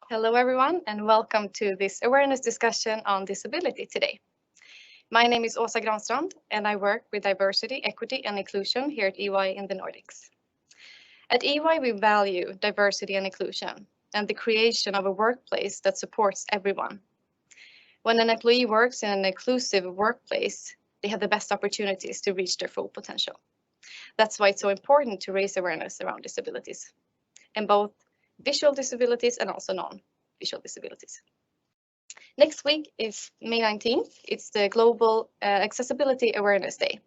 Hello, everyone, and welcome to this awareness discussion on disability today. My name is Åsa Granstrand, and I work with diversity, equity, and inclusion here at EY in the Nordics. At EY, we value diversity and inclusion and the creation of a workplace that supports everyone. When an employee works in an inclusive workplace, they have the best opportunities to reach their full potential. That's why it's so important to raise awareness around disabilities, and both visual disabilities and also non-visual disabilities. Next week is May 19th. It's the Global Accessibility Awareness Day.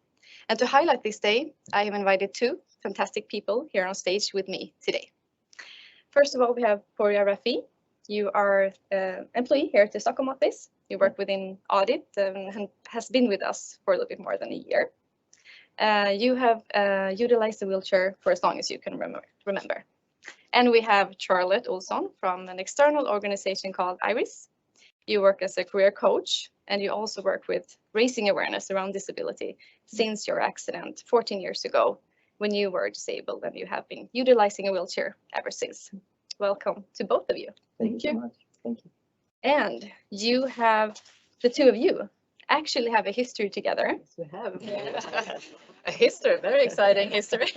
And to highlight this day, I have invited two fantastic people here on stage with me today. First of all, we have Poorya Rafiee. You are an employee here at the Stockholm office. You work within audit and has been with us for a little bit more than a year. You have utilized the wheelchair for as long as you can remember. And we have Charlotte Ohlson from an external organization called IRIS. You work as a career coach, and you also work with raising awareness around disability since your accident 14 years ago when you were disabled, and you have been utilizing a wheelchair ever since. Welcome to both of you. Thank you so much. Thank you. And you have, the two of you, actually have a history together. Yes, we have. A history, very exciting history.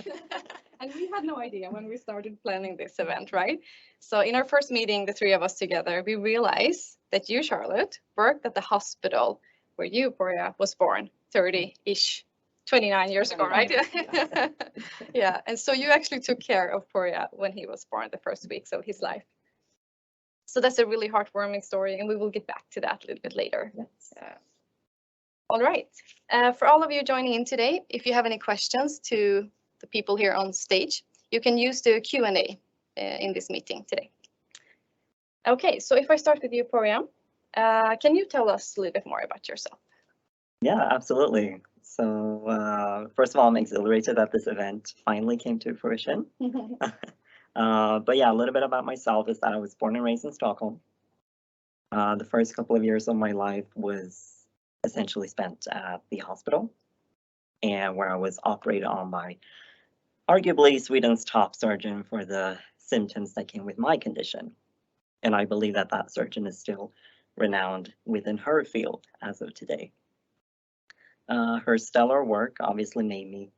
And we had no idea when we started planning this event, right? So in our first meeting, the three of us together, we realized that you, Charlotte, worked at the hospital where you, Poorya, was born 30-ish, 29 years ago, right? Yeah, and so you actually took care of Poorya when he was born, the first weeks of his life. So that's a really heartwarming story, and we will get back to that a little bit later. Yes. All right. For all of you joining in today, if you have any questions to the people here on stage, you can use the Q&A in this meeting today. Okay, so if I start with you, Poorya, can you tell us a little bit more about yourself? Yeah, absolutely. So first of all, I'm exhilarated that this event finally came to fruition. But yeah, a little bit about myself is that I was born and raised in Stockholm. The first couple of years of my life was essentially spent at the hospital, and where I was operated on by arguably Sweden's top surgeon for the symptoms that came with my condition. And I believe that that surgeon is still renowned within her field as of today. Her stellar work obviously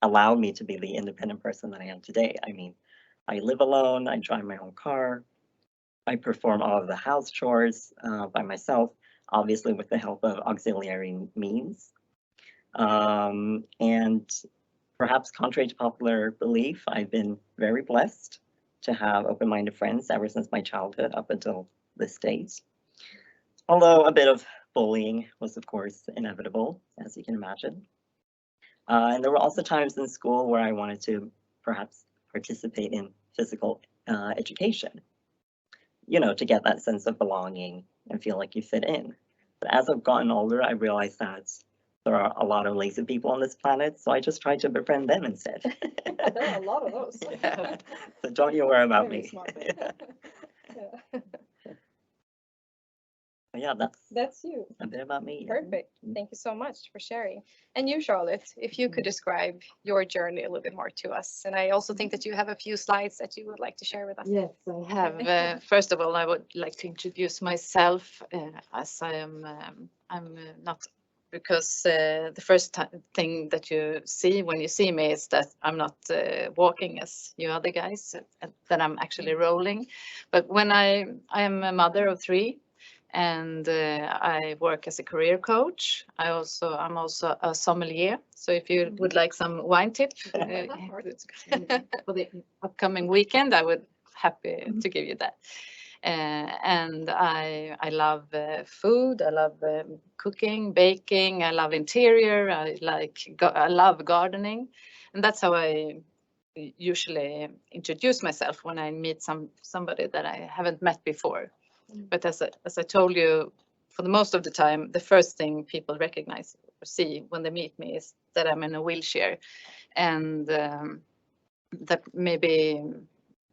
allowed me to be the independent person that I am today. I mean, I live alone, I drive my own car, I perform all of the house chores by myself, obviously with the help of auxiliary means. And perhaps contrary to popular belief, I've been very blessed to have open-minded friends ever since my childhood up until this date. Although a bit of bullying was, of course, inevitable, as you can imagine. And there were also times in school where I wanted to perhaps participate in physical education, you know, to get that sense of belonging and feel like you fit in. But as I've gotten older, I realized that there are a lot of lazy people on this planet, so I just tried to befriend them instead. There are a lot of those. Yeah. So don't you worry about Very me. smart. Yeah. Yeah, That's you. a bit about me. Perfect. Thank you so much for sharing. And you, Charlotte, if you could describe your journey a little bit more to us. And I also think that you have a few slides that you would like to share with us. Yes, I have. First of all, I would like to introduce myself as I'm not, because the first thing that you see when you see me is that I'm not walking as you other guys, that I'm actually rolling. But when I am a mother of three, and I work as a career coach. I'm also a sommelier. So if you would like some wine tips for the upcoming weekend, I would happy to give you that. And I love food. I love cooking, baking. I love interior. I love gardening, and that's how I usually introduce myself when I meet somebody that I haven't met before. But as I told you, for the most of the time, the first thing people recognize or see when they meet me is that I'm in a wheelchair, and that maybe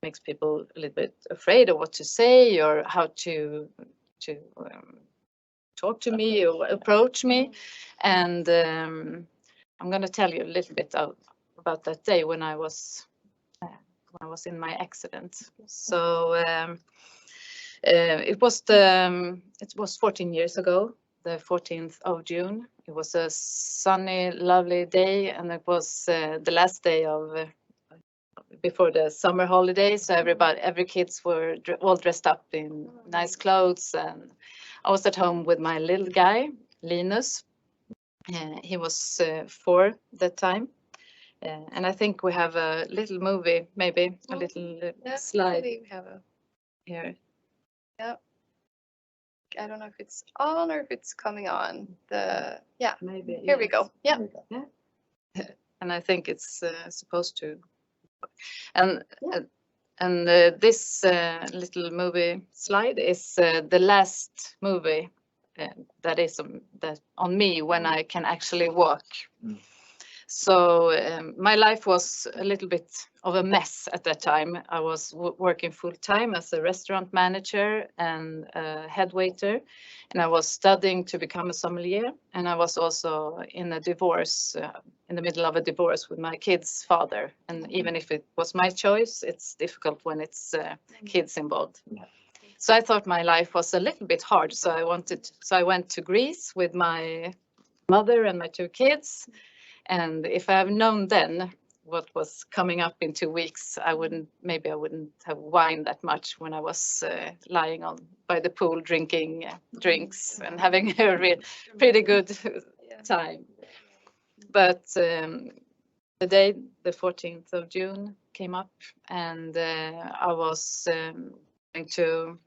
makes people a little bit afraid of what to say or how to talk to me or approach me. And I'm going to tell you a little bit about that day when I was in my accident. So It was 14 years ago, the 14th of June. It was a sunny, lovely day, and it was the last day of before the summer holidays. So every kids were all dressed up in nice clothes, and I was at home with my little guy, Linus. He was 4 that time. And I think we have a little movie, maybe a little slide We have a, here. I don't know if it's on or if it's coming on. Yeah, Maybe. here we go. Yeah. And I think it's supposed to. And Yeah. This little movie slide is the last movie that is that on me when I can actually walk. So my life was a little bit of a mess at that time. I was working full time as a restaurant manager and a head waiter, and I was studying to become a sommelier. And I was also in a divorce, in the middle of a divorce with my kid's father. And even if it was my choice, it's difficult when it's kids involved. Yeah. So I thought my life was a little bit hard. So I went to Greece with my mother and my 2 kids. And if I have known then what was coming up in 2 weeks, I wouldn't have whined that much when I was lying by the pool drinking drinks and having a pretty good time. But the day, the 14th of June, came up, and I was going to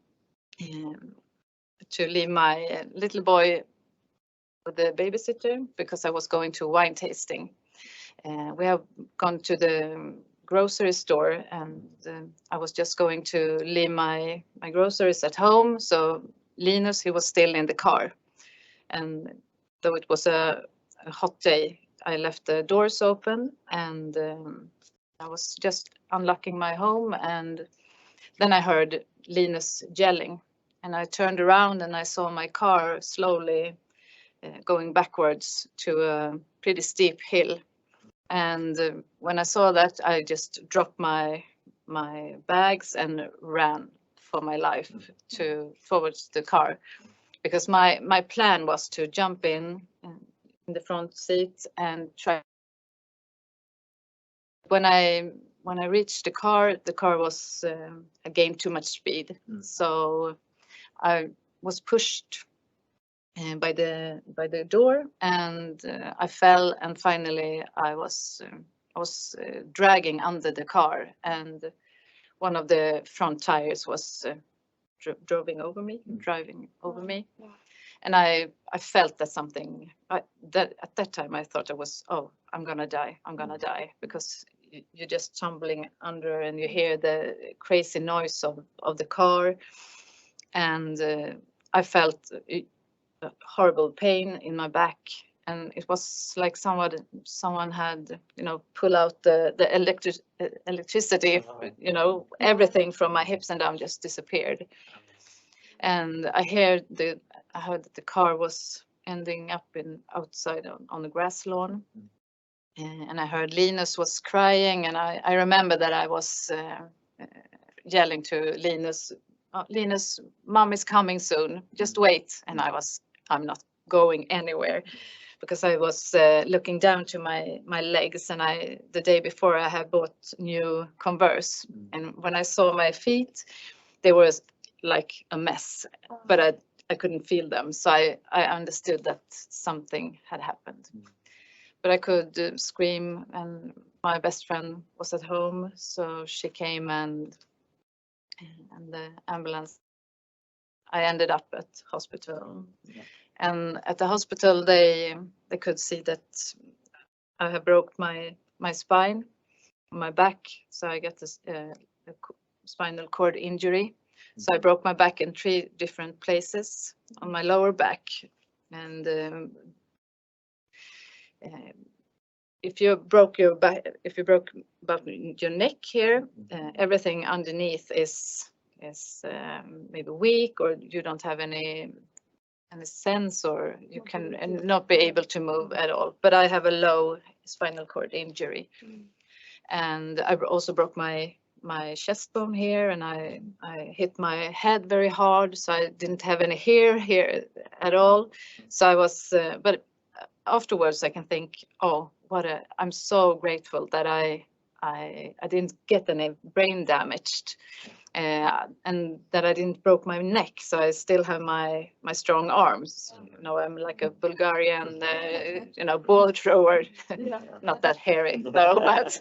leave my little boy with the babysitter because I was going to wine tasting. We have gone to the grocery store, and I was just going to leave my groceries at home. So Linus, he was still in the car, and though it was a hot day, I left the doors open, and I was just unlocking my home, and then I heard Linus yelling, and I turned around and I saw my car slowly going backwards to a pretty steep hill. And when I saw that, I just dropped my bags and ran for my life towards the car, because my plan was to jump in the front seat and try. When I reached the car was gained too much speed, so I was pushed by the door, and I fell, and finally I was dragging under the car, and one of the front tires was driving over me, and I felt that something that at that time I thought I'm gonna die, because you're just tumbling under and you hear the crazy noise of the car, and I felt horrible pain in my back, and it was like someone had pull out the electricity, everything from my hips and down just disappeared. And I heard that the car was ending up outside on the grass lawn, and I heard Linus was crying, and I remember that I was yelling to Linus, Linus, mom is coming soon, just wait. And I'm not going anywhere, because I was looking down to my legs, and the day before I had bought new Converse, and when I saw my feet, they were like a mess, but I couldn't feel them, so I understood that something had happened. But I could scream, and my best friend was at home, so she came, and the ambulance. I ended up at hospital. Yeah. And at the hospital, they could see that I have broke my spine, my back. So I got this spinal cord injury. So I broke my back in 3 different places on my lower back. And if you broke your back, about your neck here, everything underneath is maybe weak, or you don't have any sense, or you can not be able to move at all. But I have a low spinal cord injury, and I also broke my my chest bone here, and I hit my head very hard, so I didn't have any hair here at all. So I was, but afterwards I can think, oh, I'm so grateful that I didn't get any brain damaged, and that I didn't broke my neck, so I still have my strong arms. You know, I'm like a Bulgarian, you know, ball thrower, not that hairy though, but.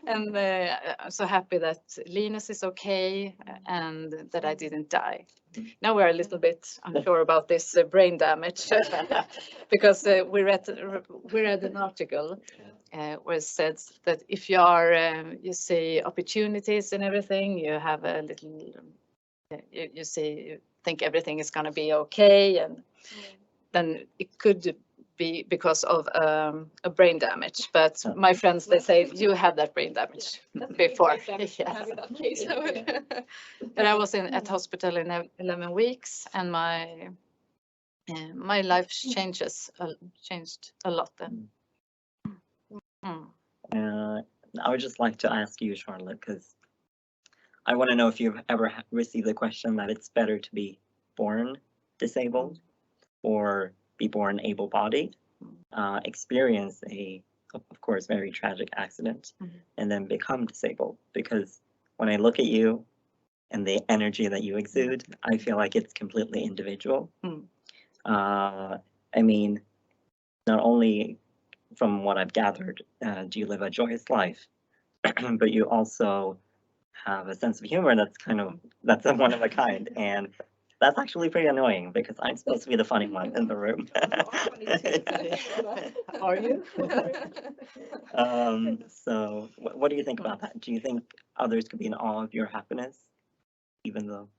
And I'm so happy that Linus is okay and that I didn't die. Now we're a little bit unsure about this brain damage because we read an article where it says that if you are you see opportunities and everything, you have a little you think everything is going to be okay, and then it could be because of a brain damage. But my friends, they say you have that brain damage before. Yes. But I was at hospital in 11 weeks, and my life changed a lot then. I would just like to ask you, Charlotte, because I want to know if you've ever received the question that it's better to be born disabled or be born able-bodied, experience a, of course, very tragic accident, and then become disabled. Because when I look at you and the energy that you exude, I feel like it's completely individual. I mean, not only from what I've gathered, do you live a joyous life, but you also have a sense of humor that's one of a kind, and that's actually pretty annoying because I'm supposed to be the funny one in the room. Are you? So what do you think about that? Do you think others could be in awe of your happiness, even though?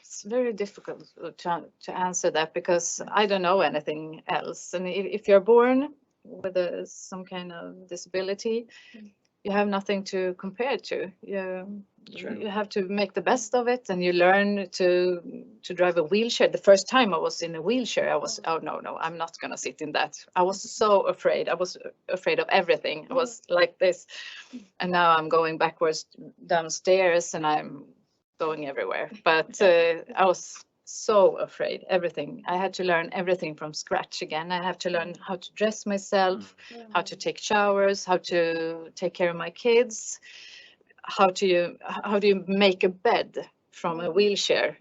It's very difficult to answer that because I don't know anything else. And if you're born with some kind of disability, you have nothing to compare to. You have to make the best of it, and you learn to drive a wheelchair. The first time I was in a wheelchair, I was, oh no, I'm not gonna sit in that. I was so afraid. I was afraid of everything. I was like this, and now I'm going backwards downstairs, and I'm going everywhere. But I was so afraid, everything. I had to learn everything from scratch again. I have to learn how to dress myself, how to take showers, how to take care of my kids, how do you make a bed from a wheelchair?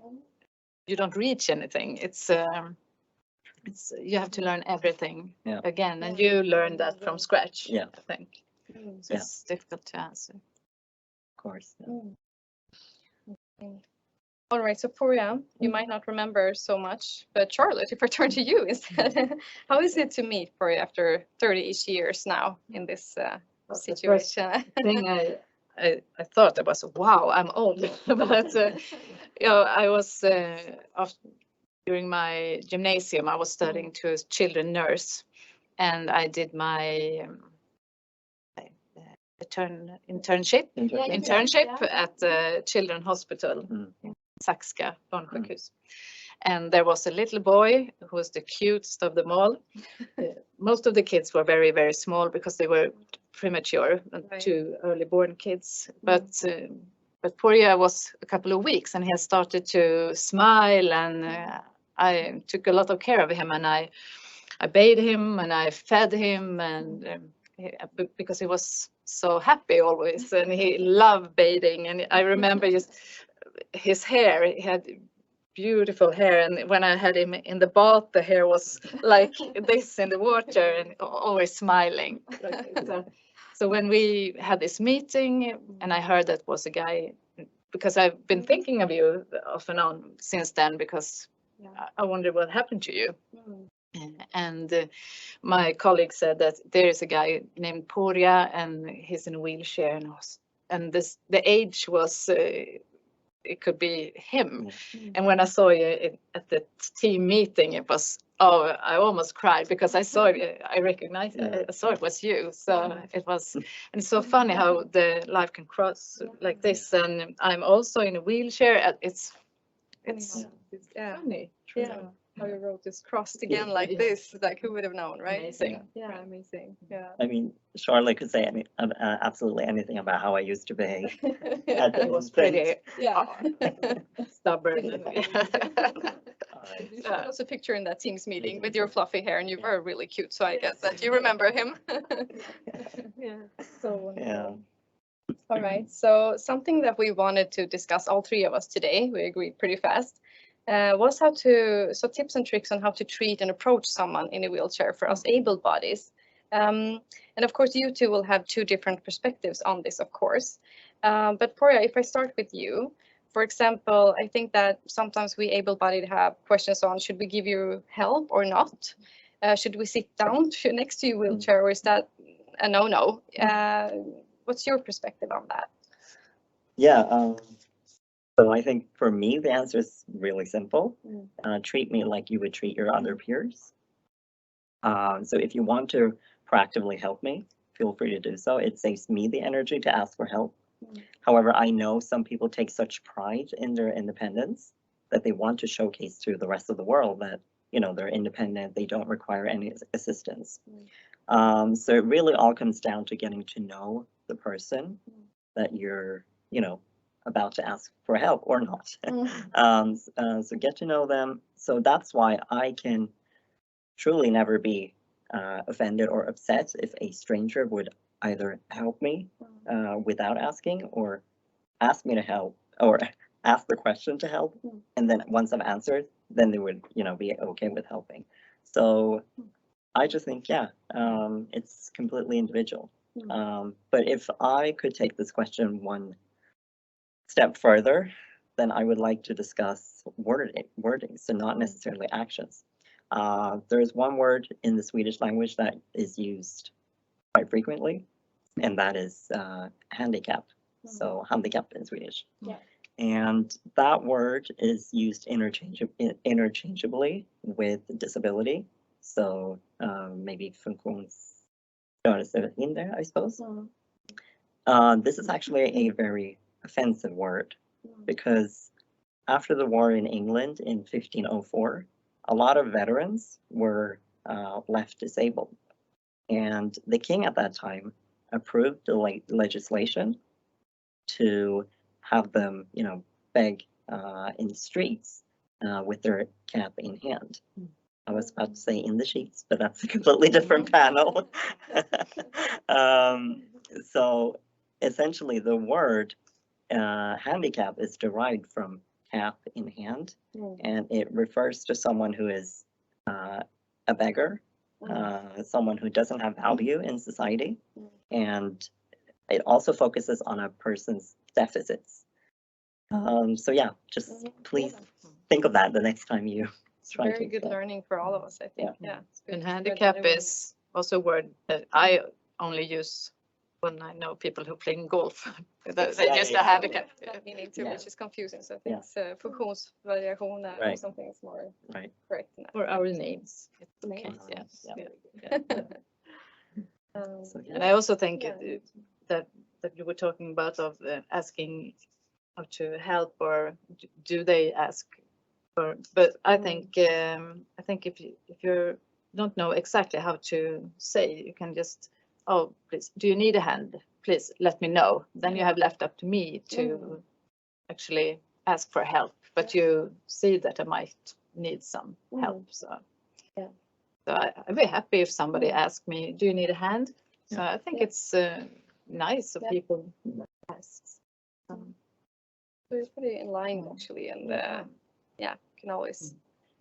You don't reach anything. It's you have to learn everything again, and you learn that from scratch. I think. So it's difficult to answer. Of course. All right, so Poorya, you might not remember so much, but Charlotte, if I turn to you instead, how is it to meet Poorya after 30-ish years now in this situation? Thing I thought it was, wow, I'm old, but you know, I was during my gymnasium, I was studying to a children nurse, and I did my internship at the children's hospital in Saxka barnsjukhus. And there was a little boy who was the cutest of them all. Most of the kids were very, very small because they were premature, two early born kids. But Poorya was a couple of weeks, and he had started to smile, and I took a lot of care of him, and I bathed him and I fed him, and because he was so happy always, and he loved bathing. And I remember his hair, he had beautiful hair, and when I had him in the bath, the hair was like this in the water, and always smiling. So when we had this meeting, and I heard that was a guy, because I've been thinking of you off and on since then, because I wondered what happened to you. And my colleague said that there is a guy named Poorya, and he's in a wheelchair, and the age was it could be him. And when I saw you at the team meeting, it was, oh, I almost cried because I saw it, I recognized it, I saw it was you. So it was, and it's so funny how the life can cross like this. And I'm also in a wheelchair. It's funny. how you wrote this crossed again like this. Like, who would have known, right? Amazing. Yeah, amazing. Yeah. I mean, Charlotte could say absolutely anything about how I used to behave. At the It was instant. pretty Yeah. stubborn. You showed us a picture in that Teams meeting with your fluffy hair, and you were really cute. So I guess that you remember him. Yeah. So wonderful. Yeah. All right. So something that we wanted to discuss, all three of us today, we agreed pretty fast, was tips and tricks on how to treat and approach someone in a wheelchair for us able bodies. And of course, you two will have two different perspectives on this, of course. But Poorya, if I start with you, for example, I think that sometimes we able-bodied have questions on, should we give you help or not? Should we sit down next to your wheelchair, or is that a no-no? What's your perspective on that? Yeah. So I think for me, the answer is really simple. Treat me like you would treat your other peers. So if you want to proactively help me, feel free to do so. It saves me the energy to ask for help. However, I know some people take such pride in their independence that they want to showcase to the rest of the world that, you know, they're independent, they don't require any assistance. So it really all comes down to getting to know the person that you're, you know, about to ask for help or not. So get to know them. So that's why I can truly never be offended or upset if a stranger would either help me without asking, or ask me to help, or ask the question to help, and then once I've answered, then they would, you know, be okay with helping. So I just think, yeah, it's completely individual. But if I could take this question one step further, then I would like to discuss wording, so not necessarily actions. There's one word in the Swedish language that is used quite frequently, and that is handicap. So handicap in Swedish. Yeah. And that word is used interchangeably with disability. So maybe funktionsstörelsehinder, I suppose. This is actually a very offensive word because after the war in England in 1504, a lot of veterans were left disabled. And the king at that time approved the legislation to have them, you know, beg in the streets with their cap in hand. I was about to say in the sheets, but that's a completely different panel. So essentially the word handicap is derived from cap in hand, and it refers to someone who is a beggar, someone who doesn't have value in society, and it also focuses on a person's deficits. So yeah, just please think of that the next time you try to. Very good learning for all of us, I think. Yeah. And handicap is also a word that I only use when I know people who play golf. They just a handicap. Meaning too, which is confusing. So I think funktionsvariation or something is more correct. Or our names. Okay. Yes. And I also think that you were talking about of asking how to help, or do they ask for? But I think if you don't know exactly how to say, you can just, oh, please, do you need a hand? Please let me know. Then you have left up to me to actually ask for help. But you see that I might need some help. So I'd be happy if somebody asked me, do you need a hand? So I think it's nice of people ask. So it's pretty in line actually, and can always.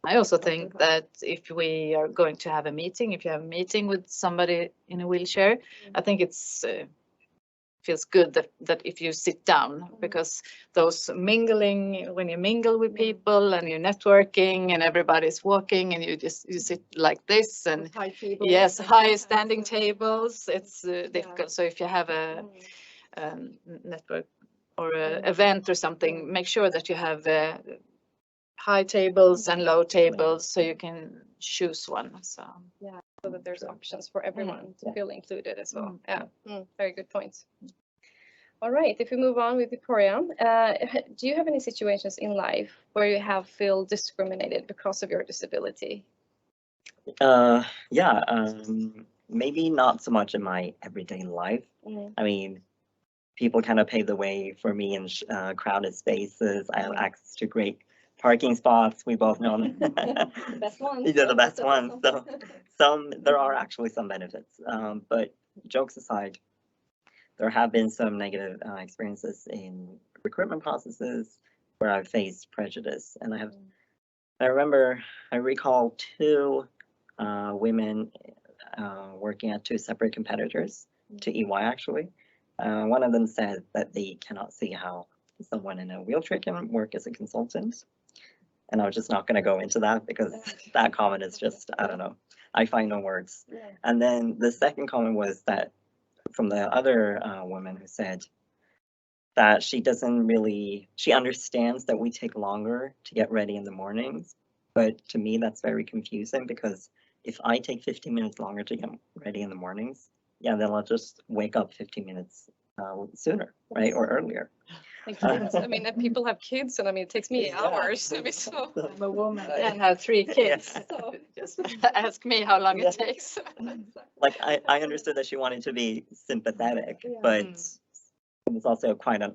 I also think that if we are going to have a meeting, if you have a meeting with somebody in a wheelchair, I think it's feels good that if you sit down, because those mingling, when you mingle with people and you're networking and everybody's walking and you sit like this, and high standing tables, it's difficult. So if you have a network or an event or something, make sure that you have high tables and low tables so you can choose one. So so that there's options for everyone to feel included as well. Very good point. All right, if we move on with Poorya, do you have any situations in life where you have feel discriminated because of your disability? Yeah, maybe not so much in my everyday life. I mean, people kind of pave the way for me in crowded spaces. I have access to great parking spots. We both know The best ones. these are the best ones. So there are actually some benefits. But jokes aside, there have been some negative experiences in recruitment processes where I've faced prejudice, and I recall two women working at two separate competitors to EY actually. One of them said that they cannot see how someone in a wheelchair can work as a consultant. And I was just not going to go into that because that comment is just, I don't know, I find no words. And then the second comment was that from the other woman who said that she understands that we take longer to get ready in the mornings. But to me, that's very confusing because if I take 15 minutes longer to get ready in the mornings, yeah, then I'll just wake up 15 minutes sooner, right, or earlier. I mean, and people have kids, and I mean, it takes me hours. I mean, so I'm a woman and have 3 kids. Yeah. So just ask me how long it takes. Like I understood that she wanted to be sympathetic, but it was also quite an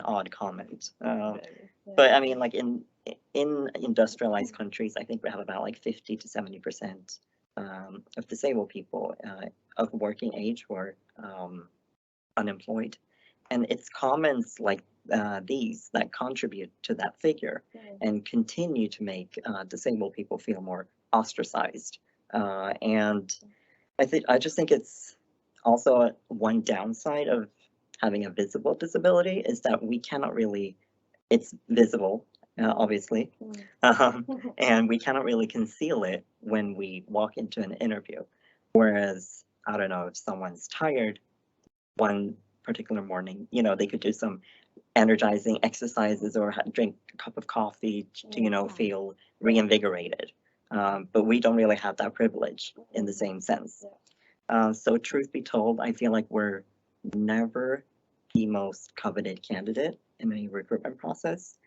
odd comment. But I mean, like in industrialized countries, I think we have about like 50 to 70% of disabled people of working age who are unemployed. And it's comments like these that contribute to that figure and continue to make disabled people feel more ostracized. And I just think it's also one downside of having a visible disability is that we cannot really, it's visible, obviously, and we cannot really conceal it when we walk into an interview. Whereas, I don't know, if someone's tired one particular morning, they could do some energizing exercises or drink a cup of coffee to, feel reinvigorated. But we don't really have that privilege in the same sense. So truth be told, I feel like we're never the most coveted candidate in a recruitment process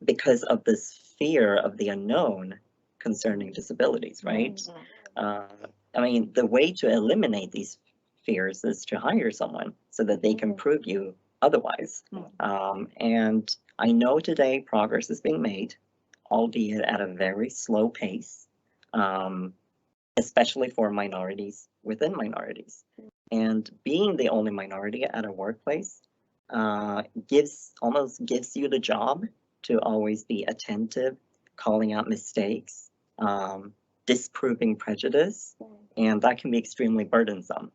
because of this fear of the unknown concerning disabilities, right? I mean, the way to eliminate these fears is to hire someone so that they can prove you otherwise. And I know today progress is being made, albeit at a very slow pace, especially for minorities within minorities. And being the only minority at a workplace almost gives you the job to always be attentive, calling out mistakes, disproving prejudice, and that can be extremely burdensome.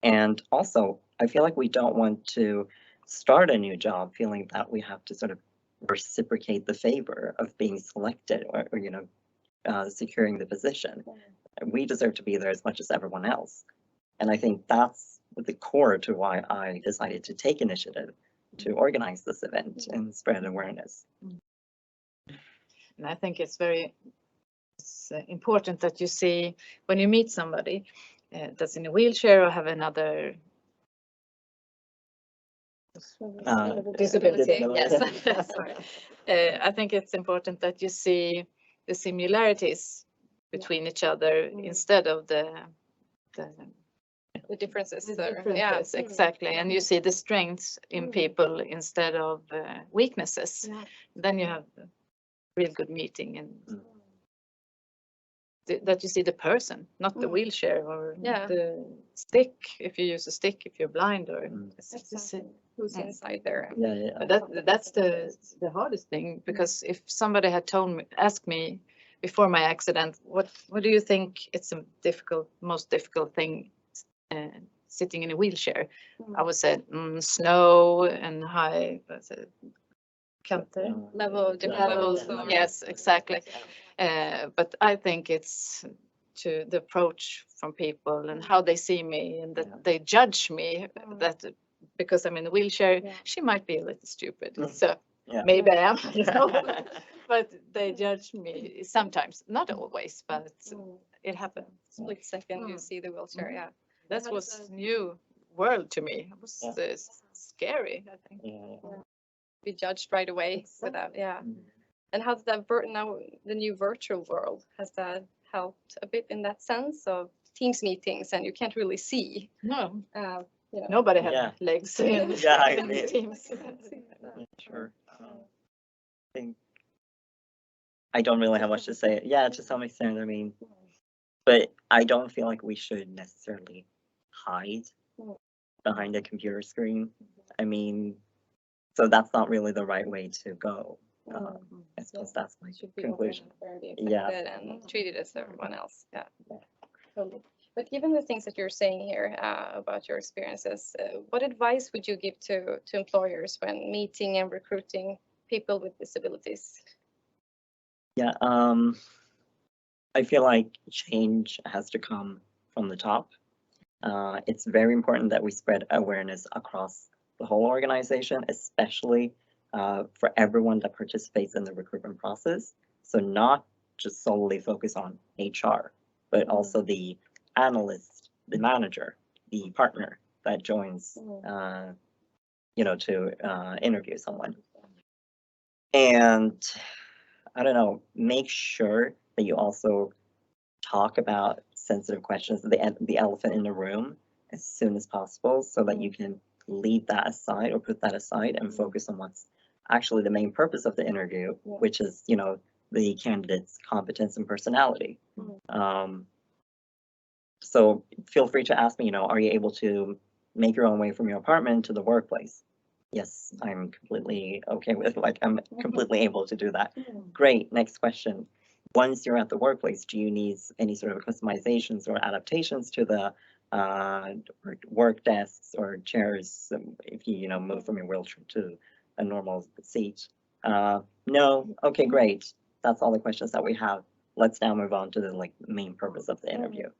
And also, I feel like we don't want to start a new job feeling that we have to sort of reciprocate the favor of being selected or securing the position. We deserve to be there as much as everyone else. And I think that's the core to why I decided to take initiative to organize this event and spread awareness. And I think it's important that you see when you meet somebody that's in a wheelchair or have another disability. Yes. I think it's important that you see the similarities between each other instead of the differences. Yeah, exactly. And you see the strengths in people instead of weaknesses. Then you have a real good meeting and that you see the person, not the wheelchair or the stick. If you use a stick, if you're blind or who's inside there. That's the hardest thing, because if somebody had asked me before my accident, what do you think it's a most difficult thing sitting in a wheelchair? I would say snow and high different levels. Yes, exactly. But I think it's to the approach from people and how they see me and that they judge me, that because I'm in a wheelchair, she might be a little stupid. So maybe I am, but they judge me sometimes, not always, but it happens. Split second, you see the wheelchair, That was new world to me. It was scary, I think. Be judged right away without, And how did that now the new virtual world, has that helped a bit in that sense of Teams meetings and you can't really see? No, You know. nobody had legs in, in mean, Teams. Sure. I think I don't really have much to say. Yeah, to some extent, I mean, but I don't feel like we should necessarily hide behind a computer screen. I mean, so that's not really the right way to go. I suppose that's my conclusion. And treat it as everyone else. Totally. But given the things that you're saying here about your experiences, what advice would you give to employers when meeting and recruiting people with disabilities? Yeah, I feel like change has to come from the top. It's very important that we spread awareness across the whole organization, especially for everyone that participates in the recruitment process. So not just solely focus on HR, but also the analyst, the manager, the partner that joins, to interview someone. And I don't know, make sure that you also talk about sensitive questions, the elephant in the room, as soon as possible, so that you can leave that aside or put that aside and focus on what's actually the main purpose of the interview, which is, the candidate's competence and personality. So feel free to ask me, are you able to make your own way from your apartment to the workplace? Yes, I'm completely okay with, I'm completely able to do that. Great, next question. Once you're at the workplace, do you need any sort of customizations or adaptations to the work desks or chairs if you, move from your wheelchair to a normal seat? No, okay, great. That's all the questions that we have. Let's now move on to the main purpose of the interview.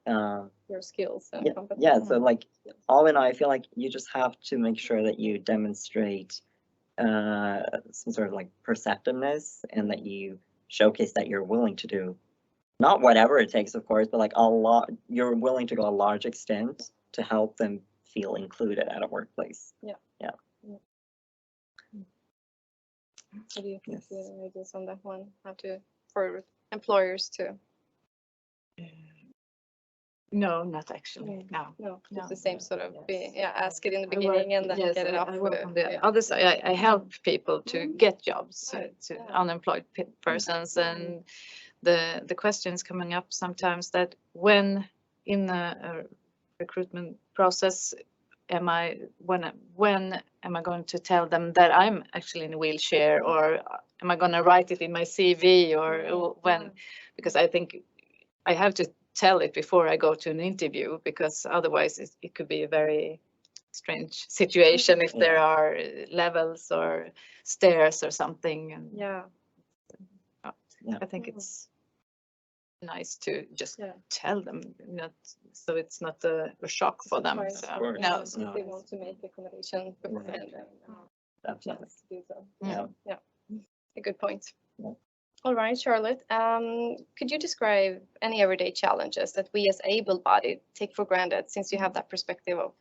Your skills and competence. Yeah, so all in all, I feel like you just have to make sure that you demonstrate some sort of perceptiveness, and that you showcase that you're willing to do not whatever it takes, of course, but you're willing to go a large extent to help them feel included at a workplace. What do you think ideas on that one? For employers to? No, not actually. No, it's the same sort of ask it in the beginning and then get it off. I work on the other side. I help people to get jobs, to unemployed persons, and the questions coming up sometimes that when in a recruitment process, when am I going to tell them that I'm actually in a wheelchair, or am I going to write it in my CV, or when? Because I think I have to tell it before I go to an interview, because otherwise it could be a very strange situation if there are levels or stairs or something. And I think it's nice to just tell them, so it's not a shock for them. So, if they want to make accommodation, a good point. All right, Charlotte, could you describe any everyday challenges that we as able-bodied take for granted, since you have that perspective of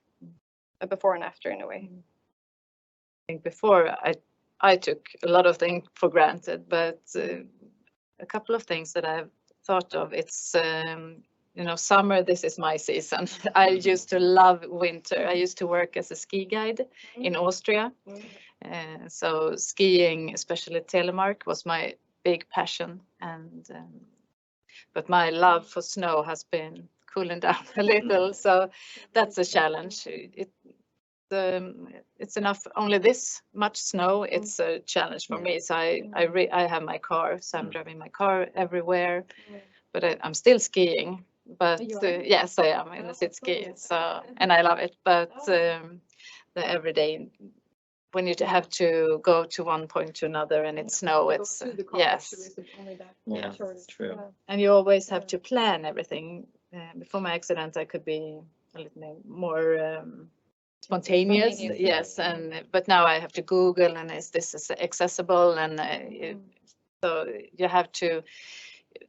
a before and after in a way? I think before I took a lot of things for granted, but a couple of things that I've thought of, it's summer, this is my season. I used to love winter. I used to work as a ski guide in Austria. So skiing, especially Telemark, was my big passion, and but my love for snow has been cooling down a little, so that's a challenge. It's enough only this much snow. It's a challenge for me. So I have my car, so I'm driving my car everywhere, but I'm still skiing. But yes, I am in the city ski, so, and I love it. But the everyday, when you have to go to one point to another and it's snow, it's it's true. And you always have to plan everything. Before my accident, I could be a little more spontaneous. Yes, but now I have to Google, and is this accessible, and so you have to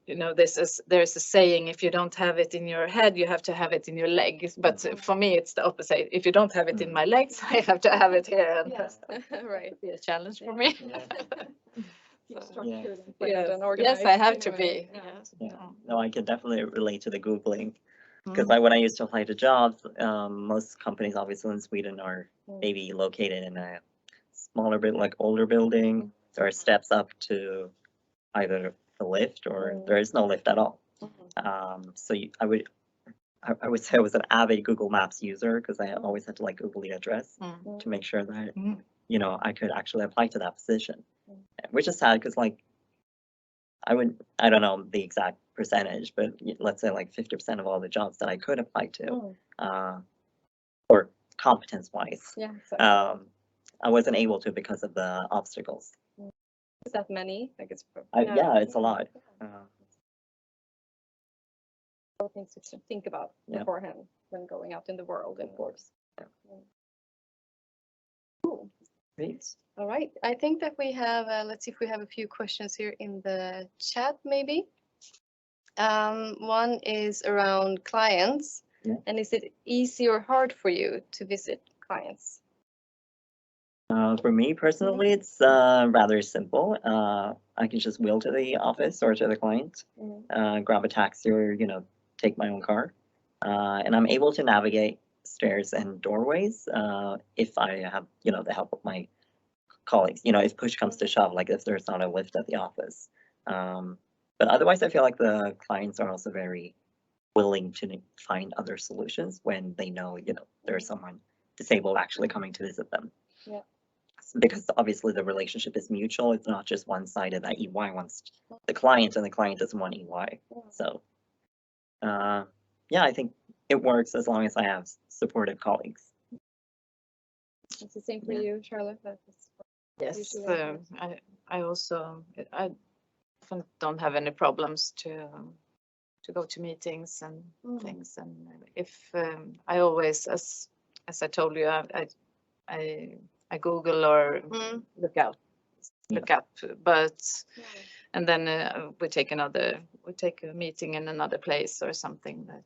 you know, there's a saying, if you don't have it in your head, you have to have it in your legs. But for me, it's the opposite. If you don't have it in my legs, I have to have it here. And Yes, right. be a challenge for me. Yeah. Yes, I have to be. Yes. Yeah. No, I can definitely relate to the Googling. Because Mm. when I used to apply to jobs, most companies obviously in Sweden are maybe located in a smaller bit, like older building. There are steps up to either a lift or there is no lift at all. So I would say I was an avid Google Maps user because I always had to like Google the address to make sure that you know I could actually apply to that position, which is sad because like I don't know the exact percentage, but let's say like 50% of all the jobs that I could apply to, or competence wise, Yeah. I wasn't able to because of the obstacles. Is that many? Like it's Yeah, it's a lot. Things to think about beforehand when going out in the world, of course. Cool. Great. All right. I think that we have, let's see if we have a few questions here in the chat, maybe. One is around clients. Yeah. And is it easy or hard for you to visit clients? For me personally, it's rather simple. I can just wheel to the office or to the client, grab a taxi or, you know, take my own car. And I'm able to navigate stairs and doorways if I have, you know, the help of my colleagues. You know, if push comes to shove, like if there's not a lift at the office. But otherwise, I feel like the clients are also very willing to find other solutions when they know, you know, there's someone disabled actually coming to visit them. Yeah. Because obviously the relationship is mutual. It's not just one-sided that EY wants the client and the client doesn't want EY. So, yeah, I think it works as long as I have supportive colleagues. It's the same for you, Charlotte? Yes, I also I often don't have any problems to go to meetings and things. And if I always, as I told you, I Google or look up, but and then we take a meeting in another place or something. That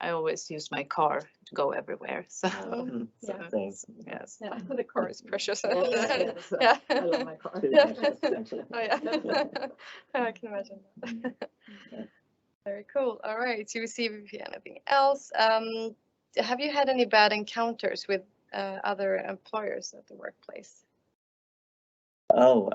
I always use my car to go everywhere. So, yes. Yeah, the car is precious. Yes. Yeah. I love my car. Oh yeah. I can imagine that. Very cool. All right. So we see if you have anything else. Have you had any bad encounters with other employers at the workplace? Oh,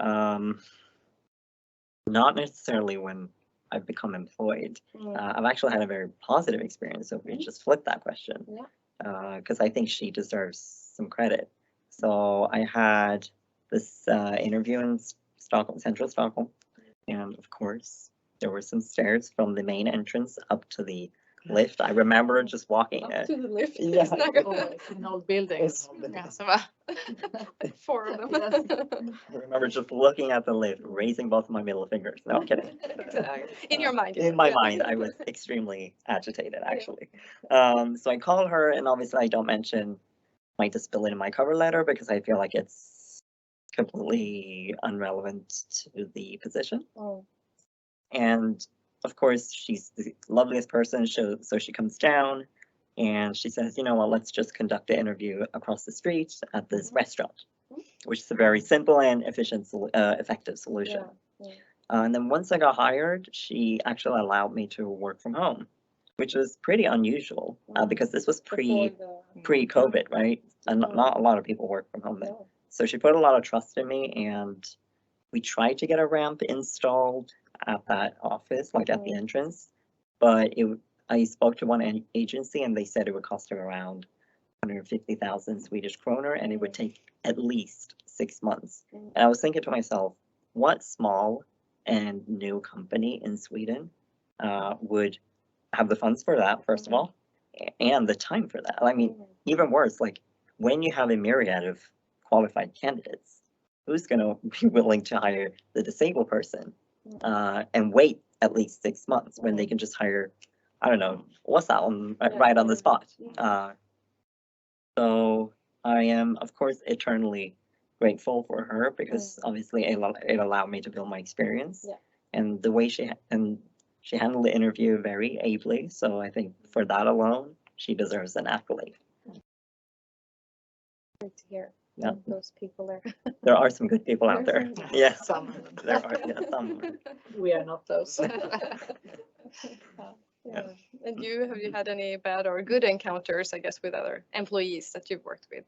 not necessarily when I've become employed. I've actually had a very positive experience. So if we just flip that question, because I think she deserves some credit. So I had this interview in Stockholm, central Stockholm, and of course there were some stairs from the main entrance up to the lift. I remember just walking Up to the lift. Yeah. Always in old buildings. Yeah, so, four of them. I remember just looking at the lift, raising both of my middle fingers. No, I'm kidding. In your mind. In my mind, I was extremely agitated, actually. So I called her, and obviously I don't mention my disability in my cover letter because I feel like it's completely irrelevant to the position. And of course, she's the loveliest person, so she comes down and she says, you know what, let's just conduct the interview across the street at this restaurant, which is a very simple and efficient, effective solution. And then once I got hired, she actually allowed me to work from home, which was pretty unusual because this was pre-COVID, right? And not a lot of people work from home then. So she put a lot of trust in me, and we tried to get a ramp installed at that office, like at the entrance, but I spoke to one agency and they said it would cost her around 150,000 Swedish kroner and it would take at least 6 months. And I was thinking to myself, what small and new company in Sweden would have the funds for that, first of all, and the time for that? I mean, even worse, like when you have a myriad of qualified candidates, who's going to be willing to hire the disabled person and wait at least 6 months when they can just hire, I don't know, what's that one right on the spot? So I am, of course, eternally grateful for her because obviously it allowed me to build my experience. and the way she handled the interview very ably. So I think for that alone, she deserves an accolade. Great to hear. Yeah. Those people there. There are some good people out there. Yes, Some. there are. Yeah, some. We are not those. Yeah. And have you had any bad or good encounters, I guess, with other employees that you've worked with?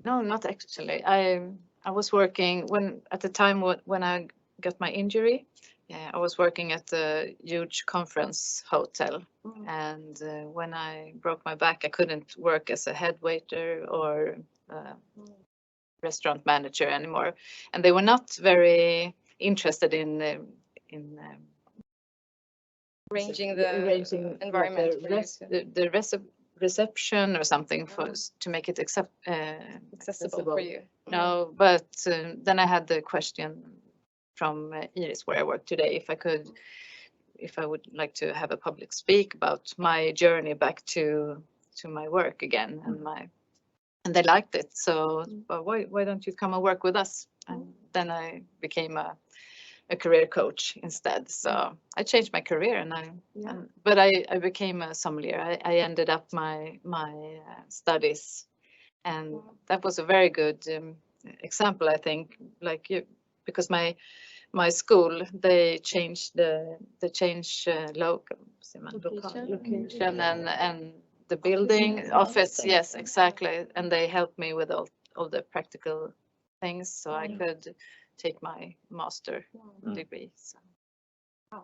No, not actually. I was working at the time when I got my injury. I was working at a huge conference hotel, and when I broke my back, I couldn't work as a head waiter or restaurant manager anymore, and they were not very interested in Arranging the environment the reception or something to make it accessible for you. No, but then I had the question from Iris, where I work today, if I would like to have a public speak about my journey back to my work again, and they liked it. So well, why don't you come and work with us? And then I became a career coach instead. So I changed my career, but I became a sommelier. I ended up my studies, and that was a very good example, I think. Because my school, they changed location and the building office. Yes, exactly. And they helped me with all the practical things, so I could take my master degree. So.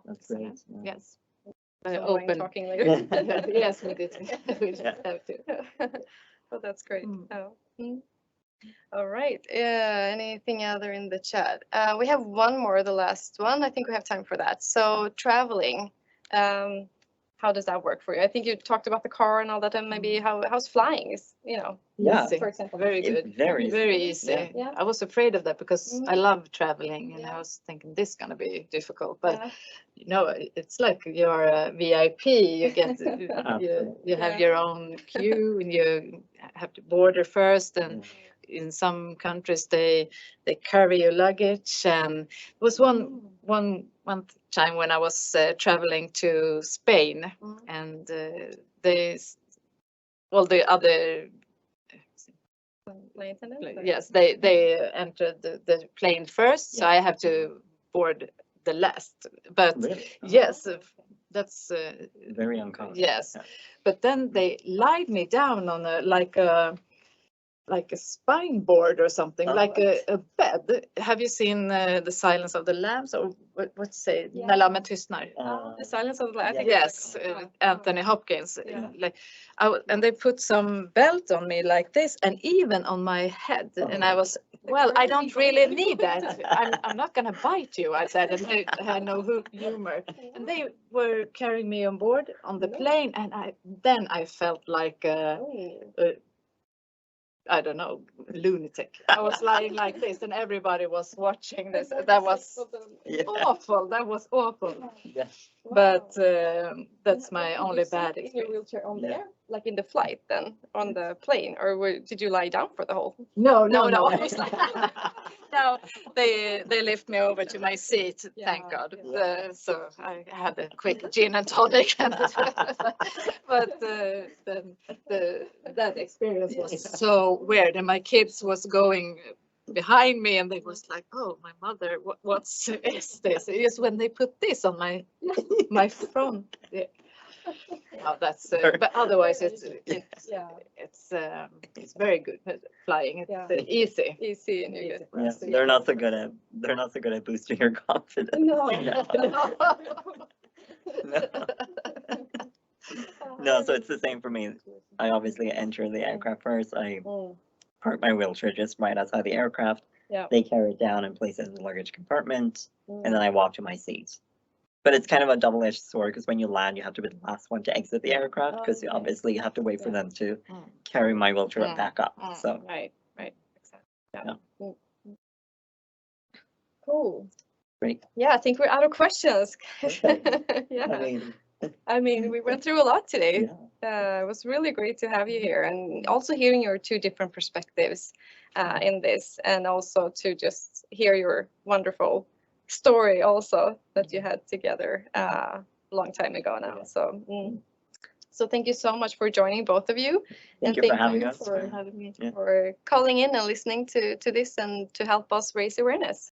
That's great. Yes. Open talking later. Yes, we did. We have to. Well, that's great. All right. Anything other in the chat? We have one more, the last one. I think we have time for that. So traveling, how does that work for you? I think you talked about the car and all that, and maybe how's flying is, Yeah. for example. Very good. Very easy. Yeah. I was afraid of that because I love traveling, and I was thinking this is gonna be difficult, but it's like you're a VIP. You get you have your own queue, and you have to border first, and in some countries they carry your luggage. And it was one time when I was traveling to Spain, and the other Flight attendants? yes, they entered the plane first, so I have to board the last. But Really? yes, that's Very uncommon. yes. Yeah. But then they lied me down on like a spine board or something, like a bed. Have you seen The Silence of the Lambs, or what to say? När lammen tystnar. The Silence of the Lambs. Yes, Anthony Hopkins. And they put some belt on me like this, and even on my head. And I was, well, I don't really need that. I'm not gonna bite you, I said, and they had no humor. And they were carrying me on board on the plane, and I felt like I don't know, lunatic. I was lying like this, and everybody was watching this. That was awful. That was awful. Yes. But that's my only bad In your experience. wheelchair on there, like in the flight, then on the plane, or did you lie down for the whole? No. No, they lift me over to my seat. Thank God. So I had a quick gin and tonic, but that experience was so weird, and my kids was going behind me, and they was like, "Oh, my mother, what's is this?" It's when they put this on my front. Yeah. Oh, that's but otherwise it's very good flying. It's easy and you get Yes, they're not so good at boosting your confidence. No. No, so it's the same for me. I obviously enter the aircraft first. I park my wheelchair just right outside the aircraft. They carry it down and place it in the luggage compartment, and then I walk to my seat. But it's kind of a double-edged sword, because when you land, you have to be the last one to exit the aircraft, because obviously you have to wait for them to carry my wheelchair back up. So Right. Exactly. Yeah. Cool. Great. Yeah, I think we're out of questions. Perfect. Yeah. I mean, we went through a lot today. Yeah. It was really great to have you here, and also hearing your two different perspectives in this, and also to just hear your wonderful story also that you had together a long time ago now. So. So thank you so much for joining, both of you. Thank you for having us. For having me. Yeah. for calling in and listening to this and to help us raise awareness.